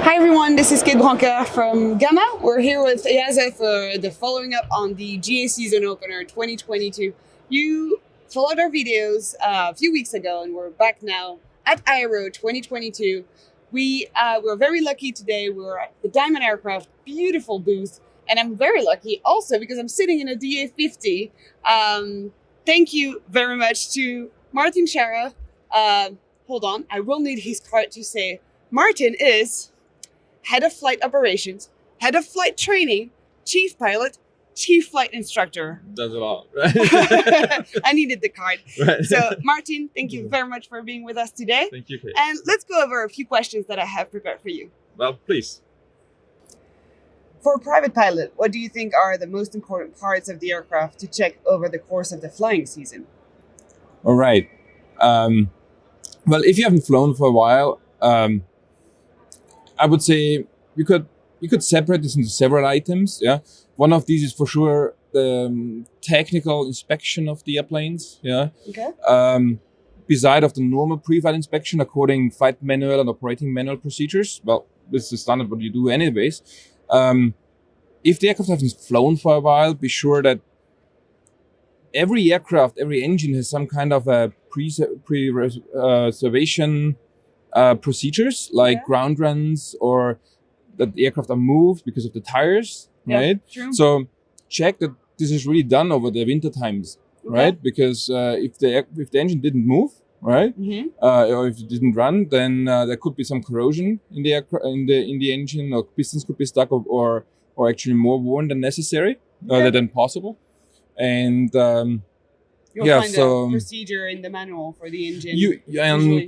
Hi everyone, this is Cate from GAMA. We're here with Yaza for the following up on the GA Season Opener 2022. You followed our videos a few weeks ago and we're back now at AERO 2022. We're very lucky today. We're at the Diamond Aircraft, beautiful booth. And I'm very lucky also because I'm sitting in a DA50. Thank you very much to Martin Schara. Hold on, I will need his card to say Martin is Head of Flight Operations, Head of Flight Training, Chief Pilot, Chief Flight Instructor. That's a lot, right? I needed the card. Right. So, Martin, thank you very much for being with us today. Thank you, Cate. And let's go over a few questions that I have prepared for you. Well, please. For a private pilot, what do you think are the most important parts of the aircraft to check over the course of the flying season? All right. Well, if you haven't flown for a while, I would say you could separate this into several items. Yeah, one of these is for sure the technical inspection of the airplanes. Yeah. Okay. Beside of the normal pre-flight inspection according flight manual and operating manual procedures. Well, this is standard what you do anyways. If the aircraft hasn't flown for a while, be sure that every aircraft, every engine has some kind of a pre-reservation procedures like ground runs or that the aircraft are moved because of the tires, right? True. So check that this is really done over the winter times, right? Because if the engine didn't move, right, or if it didn't run, then there could be some corrosion in the in the engine, or pistons could be stuck, or actually more worn than necessary, rather than possible, and. You'll find a procedure in the manual for the engine.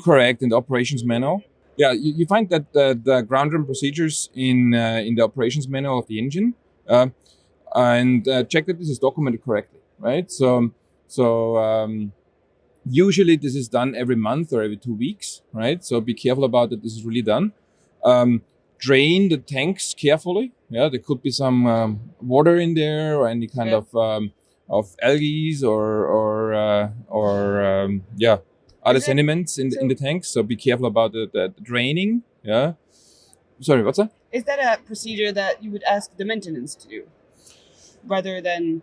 Correct, in the operations manual. Yeah, you find that the ground run procedures in the operations manual of the engine, and check that this is documented correctly, right? So usually this is done every month or every 2 weeks, right? So be careful about that. This is really done. Drain the tanks carefully. Yeah, there could be some water in there or any kind of algae or other sediments in the tanks. So be careful about the draining. Yeah. Sorry, what's that? Is that a procedure that you would ask the maintenance to do rather than?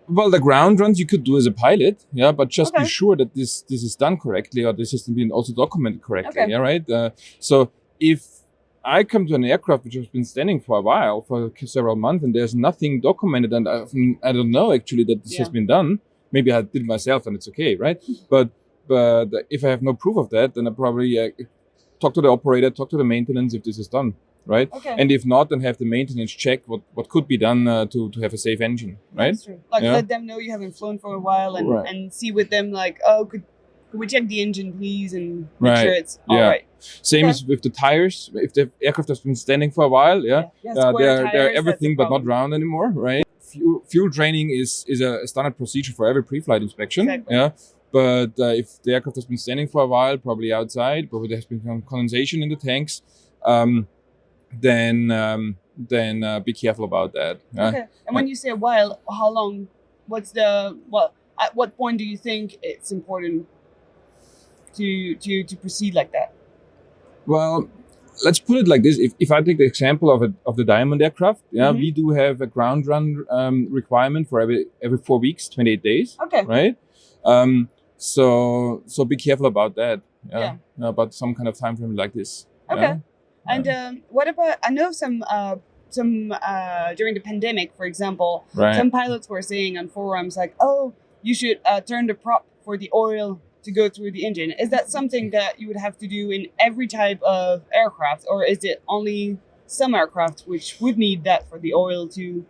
Well, the ground runs you could do as a pilot, yeah, but just be sure that this is done correctly or this has been also documented correctly. Yeah, right. So if I come to an aircraft which has been standing for a while, for several months, and there's nothing documented, and I don't know actually that this has been done. Maybe I did it myself, and it's okay, right? But if I have no proof of that, then I probably talk to the operator, talk to the maintenance if this is done, right? And if not, then have the maintenance check what could be done to have a safe engine, right? That's true. Like let them know you haven't flown for a while, and see with them like, could we check the engine, please, and make sure it's all right. Same as with the tires. If the aircraft has been standing for a while, they're everything but not round anymore, right? Fuel draining is a standard procedure for every pre-flight inspection. Exactly. Yeah, but if the aircraft has been standing for a while, probably outside, but there has been some condensation in the tanks, then be careful about that. Okay. And when you say a while, how long? At what point do you think it's important to proceed like that? Well, let's put it like this. If I take the example of the Diamond aircraft, we do have a ground run requirement for every 4 weeks, 28 days. Okay. Right. So be careful about that. About some kind of time frame like this. Okay. And what about? I know some during the pandemic, for example, some pilots were saying on forums like, "Oh, you should turn the prop for the oil to go through the engine." Is that something that you would have to do in every type of aircraft, or is it only some aircraft which would need that for the oil to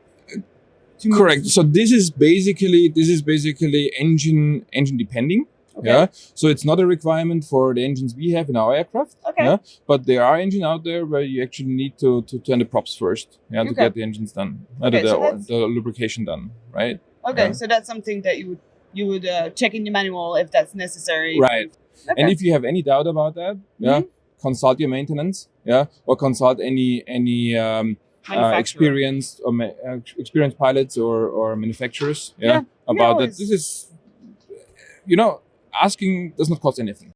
Correct. move? So this is basically engine depending. Okay. Yeah. So it's not a requirement for the engines we have in our aircraft. Okay. Yeah. But there are engines out there where you actually need to turn the props first, to get the engines done, the lubrication done, right? Okay. So that's something that you would check in your manual if that's necessary. Right. Okay. And if you have any doubt about that, consult your maintenance, or consult any experienced pilots or manufacturers, about that. This is, asking does not cost anything.